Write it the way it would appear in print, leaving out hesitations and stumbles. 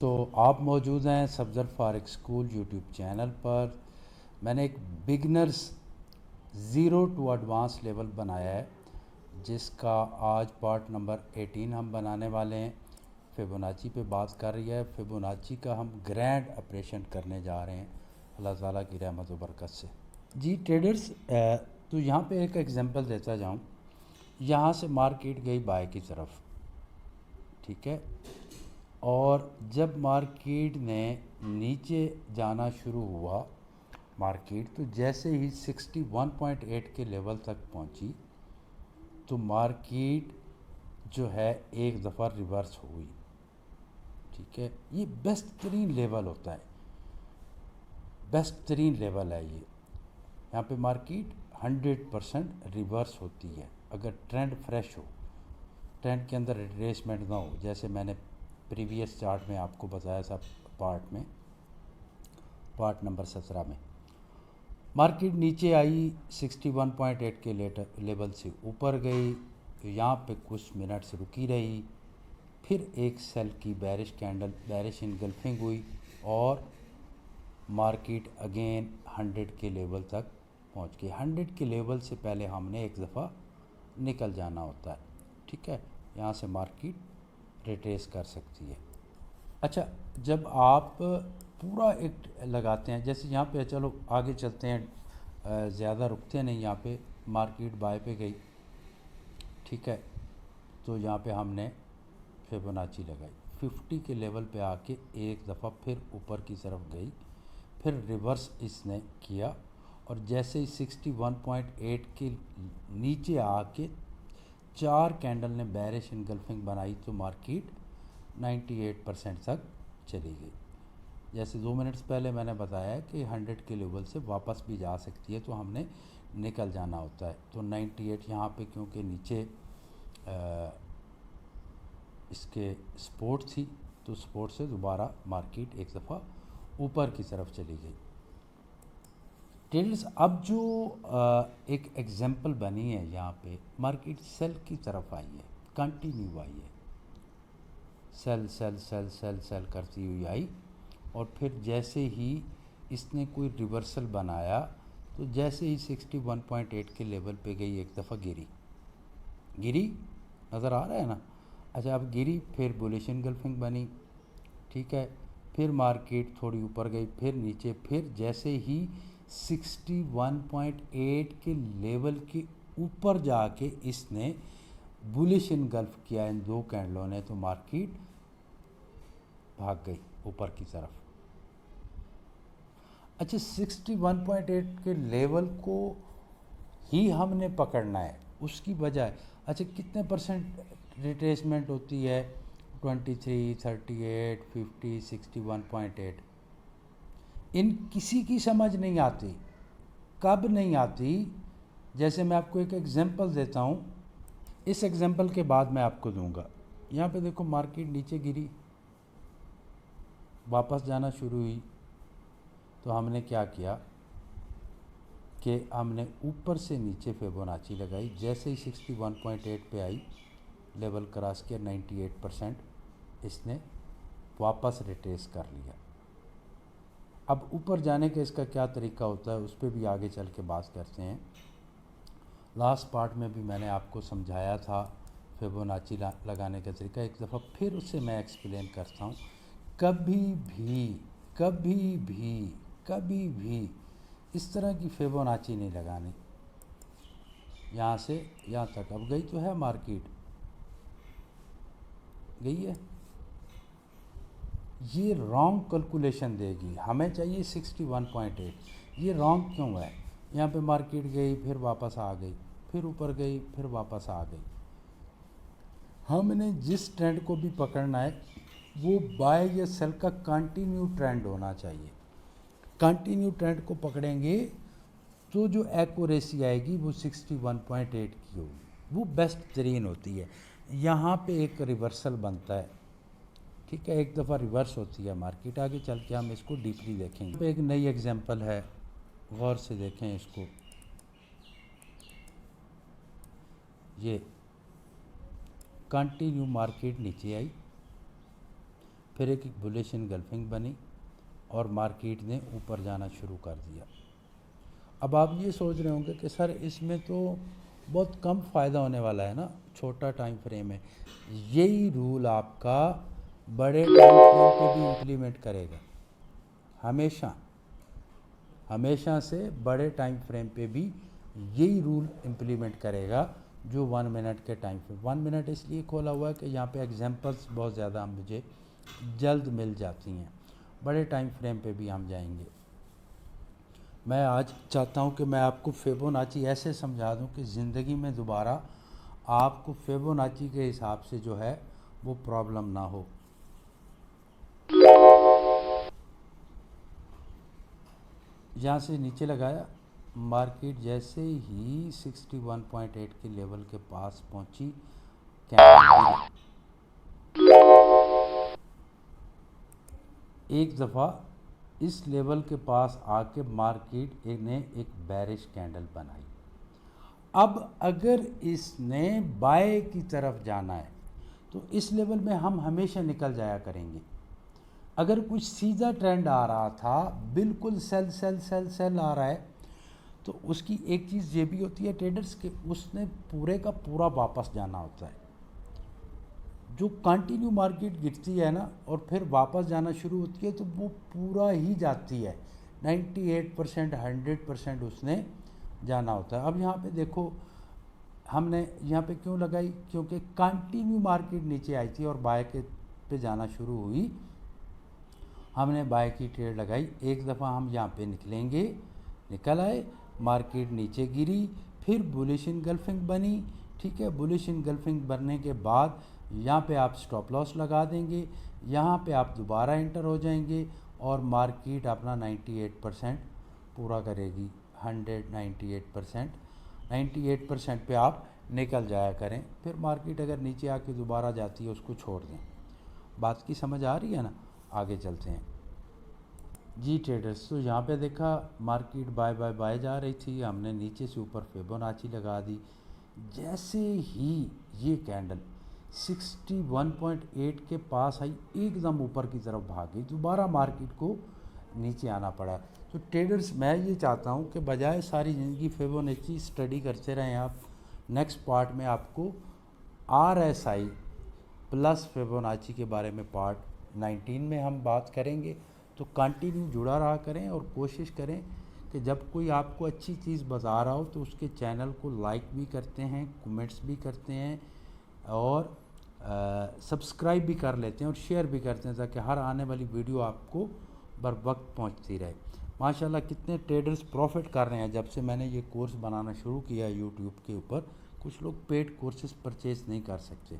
तो आप मौजूद हैं Sabzar Farik school YouTube channel पर। मैंने एक beginners zero to advance level बनाया है, जिसका आज पार्ट नंबर 18 हम बनाने वाले हैं। फिबोनाची पे बात कर रही है। फिबोनाची का हम ग्रैंड ऑपरेशन करने जा रहे हैं अल्लाह ताला की रहमत व बरकत से। जी ट्रेडर्स, तो यहाँ पे एक एग्जांपल देता जाऊँ। यहाँ से मार्केट गई बाय की तरफ, ठीक है। और जब मार्केट ने नीचे जाना शुरू हुआ मार्केट, तो जैसे ही 61.8 के लेवल तक पहुंची तो मार्केट जो है एक दफ़ा रिवर्स हुई, ठीक है। ये बेस्ट तरीन लेवल होता है, बेस्ट तरीन लेवल है ये। यहाँ पे मार्केट 100% रिवर्स होती है अगर ट्रेंड फ्रेश हो, ट्रेंड के अंदर रिट्रेसमेंट ना हो, जैसे मैंने प्रीवियस चार्ट में आपको बताया था। पार्ट नंबर 17 में मार्केट नीचे आई, 61.8 के लेवल से ऊपर गई, यहाँ पे कुछ मिनट्स रुकी रही, फिर एक सेल की बैरिश कैंडल, बैरिश इनगल्फिंग हुई और मार्केट अगेन 100 के लेवल तक पहुँच गई। 100 के लेवल से पहले हमने एक दफ़ा निकल जाना होता है, ठीक है। यहाँ से मार्केट रिट्रेस कर सकती है। अच्छा, जब आप पूरा एक लगाते हैं, जैसे यहाँ पे, चलो आगे चलते हैं, ज़्यादा रुकते नहीं। यहाँ पे मार्केट बाय पे गई, ठीक है। तो यहाँ पे हमने फिबोनाची लगाई, 50 के लेवल पे आके एक दफ़ा फिर ऊपर की तरफ गई, फिर रिवर्स इसने किया और जैसे ही 61.8 के नीचे आके 4 कैंडल ने बैरिश इनगल्फिंग बनाई तो मार्केट 98% तक चली गई। जैसे 2 मिनट्स पहले मैंने बताया कि 100 के लेवल से वापस भी जा सकती है, तो हमने निकल जाना होता है। तो 98 यहाँ पे क्योंकि नीचे इसके सपोर्ट थी, तो सपोर्ट से दोबारा मार्केट एक दफ़ा ऊपर की तरफ चली गई। ट्रेडर्स, अब जो एक एग्जांपल बनी है, यहाँ पे मार्केट सेल की तरफ आई है, कंटिन्यू आई है, cell cell cell cell cell करती हुई आई और फिर जैसे ही इसने कोई रिवर्सल बनाया तो जैसे ही 61.8 के लेवल पे गई, एक दफ़ा गिरी, गिरी नज़र आ रहा है ना। अच्छा, अब गिरी, फिर बुलिश इनगल्फिंग बनी, ठीक है। फिर मार्केट थोड़ी ऊपर गई, फिर नीचे, फिर जैसे ही 61.8 के लेवल के ऊपर जाके इसने बुलिश इनगल्फ किया इन दो कैंडलों ने, तो मार्केट भाग गई ऊपर की तरफ। अच्छा, 61.8 के लेवल को ही हमने पकड़ना है, उसकी बजाय अच्छा कितने परसेंट रिट्रेसमेंट होती है, 23, 38, 50, 61.8। इन किसी की समझ नहीं आती, कब नहीं आती। जैसे मैं आपको एक एग्जांपल देता हूँ, इस एग्जांपल के बाद मैं आपको दूंगा। यहाँ पे देखो, मार्केट नीचे गिरी, वापस जाना शुरू हुई, तो हमने क्या किया कि हमने ऊपर से नीचे फिबोनाची लगाई। जैसे ही 61.8 पे आई, लेवल क्रॉस किया, 98% इसने वापस रिट्रेस कर लिया। अब ऊपर जाने का इसका क्या तरीका होता है, उस पर भी आगे चल के बात करते हैं। लास्ट पार्ट में भी मैंने आपको समझाया था फिबोनाची लगाने का तरीका, एक दफ़ा फिर उससे मैं एक्सप्लेन करता हूँ। कभी भी कभी भी कभी भी इस तरह की फिबोनाची नहीं लगानी। यहाँ से यहाँ तक अब गई तो है, मार्केट गई है, ये रॉन्ग कैलकुलेशन देगी। हमें चाहिए 61.8, ये रॉन्ग क्यों है। यहाँ पे मार्केट गई, फिर वापस आ गई, फिर ऊपर गई, फिर वापस आ गई। हमने जिस ट्रेंड को भी पकड़ना है वो बाय या सेल का कंटिन्यू ट्रेंड होना चाहिए। कंटिन्यू ट्रेंड को पकड़ेंगे तो जो एक्यूरेसी आएगी वो 61.8 की होगी, वो बेस्ट तरीन होती है। यहाँ पे एक रिवर्सल बनता है, ठीक है, एक दफ़ा रिवर्स होती है मार्केट। आगे चल के हम इसको डीपली देखेंगे। पे एक नई एग्जांपल है, गौर से देखें इसको। ये कंटिन्यू मार्केट नीचे आई, फिर एक बुलिश इनगल्फिंग बनी और मार्केट ने ऊपर जाना शुरू कर दिया। अब आप ये सोच रहे होंगे कि सर इसमें तो बहुत कम फ़ायदा होने वाला है ना, छोटा टाइम फ्रेम है। यही रूल आपका बड़े टाइम फ्रेम पे भी इम्प्लीमेंट करेगा, हमेशा हमेशा से बड़े टाइम फ्रेम पे भी यही रूल इम्प्लीमेंट करेगा जो 1 मिनट के टाइम फ्रेम। 1 मिनट इसलिए खोला हुआ है कि यहाँ पे एग्जांपल्स बहुत ज़्यादा मुझे जल्द मिल जाती हैं। बड़े टाइम फ्रेम पे भी हम जाएंगे। मैं आज चाहता हूँ कि मैं आपको फिबोनाची ऐसे समझा दूँ कि ज़िंदगी में दोबारा आपको फिबोनाची के हिसाब से जो है वो प्रॉब्लम ना हो। यहाँ से नीचे लगाया, मार्केट जैसे ही 61.8 के लेवल के पास पहुंची, कैंडल एक दफ़ा इस लेवल के पास आके मार्केट ने एक बेरिश कैंडल बनाई। अब अगर इसने बाय की तरफ जाना है तो इस लेवल में हम हमेशा निकल जाया करेंगे। अगर कुछ सीधा ट्रेंड आ रहा था, बिल्कुल सेल सेल सेल सेल आ रहा है, तो उसकी एक चीज़ ये भी होती है ट्रेडर्स के, उसने पूरे का पूरा वापस जाना होता है। जो कंटिन्यू मार्केट गिरती है ना और फिर वापस जाना शुरू होती है तो वो पूरा ही जाती है, 98% 100% उसने जाना होता है। अब यहाँ पे देखो हमने यहाँ पे क्यों लगाई, क्योंकि कंटिन्यू मार्केट नीचे आई थी और बाय के पे जाना शुरू हुई, हमने बाय की ट्रेड लगाई। एक दफ़ा हम यहाँ पे निकलेंगे, निकल आए, मार्केट नीचे गिरी, फिर बुलिश इनगल्फिंग बनी, ठीक है। बुलिश इनगल्फिंग बनने के बाद यहाँ पे आप स्टॉप लॉस लगा देंगे, यहाँ पे आप दोबारा एंटर हो जाएंगे और मार्केट अपना 98% पूरा करेगी। 198%, 98% पे आप निकल जाया करें। फिर मार्केट अगर नीचे आके दोबारा जाती है उसको छोड़ दें। बात की समझ आ रही है ना? आगे चलते हैं जी ट्रेडर्स। तो यहाँ पे देखा मार्केट बाय बाय बाय जा रही थी, हमने नीचे से ऊपर फिबोनाची लगा दी। जैसे ही ये कैंडल 61.8 के पास आई, एकदम ऊपर की तरफ भागी, दोबारा मार्केट को नीचे आना पड़ा। तो ट्रेडर्स मैं ये चाहता हूँ कि बजाय सारी ज़िंदगी फिबोनाची स्टडी करते रहें आप, नेक्स्ट पार्ट में आपको RSI प्लस फिबोनाची के बारे में पार्ट 19 में हम बात करेंगे। तो कंटिन्यू जुड़ा रहा करें और कोशिश करें कि जब कोई आपको अच्छी चीज़ बता रहा हो तो उसके चैनल को लाइक भी करते हैं, कमेंट्स भी करते हैं और सब्सक्राइब भी कर लेते हैं और शेयर भी करते हैं, ताकि हर आने वाली वीडियो आपको बर वक्त पहुँचती रहे। माशाल्लाह कितने ट्रेडर्स प्रॉफिट कर रहे हैं जब से मैंने ये कोर्स बनाना शुरू किया है यूट्यूब के ऊपर। कुछ लोग पेड कोर्सेज परचेज़ नहीं कर सकते।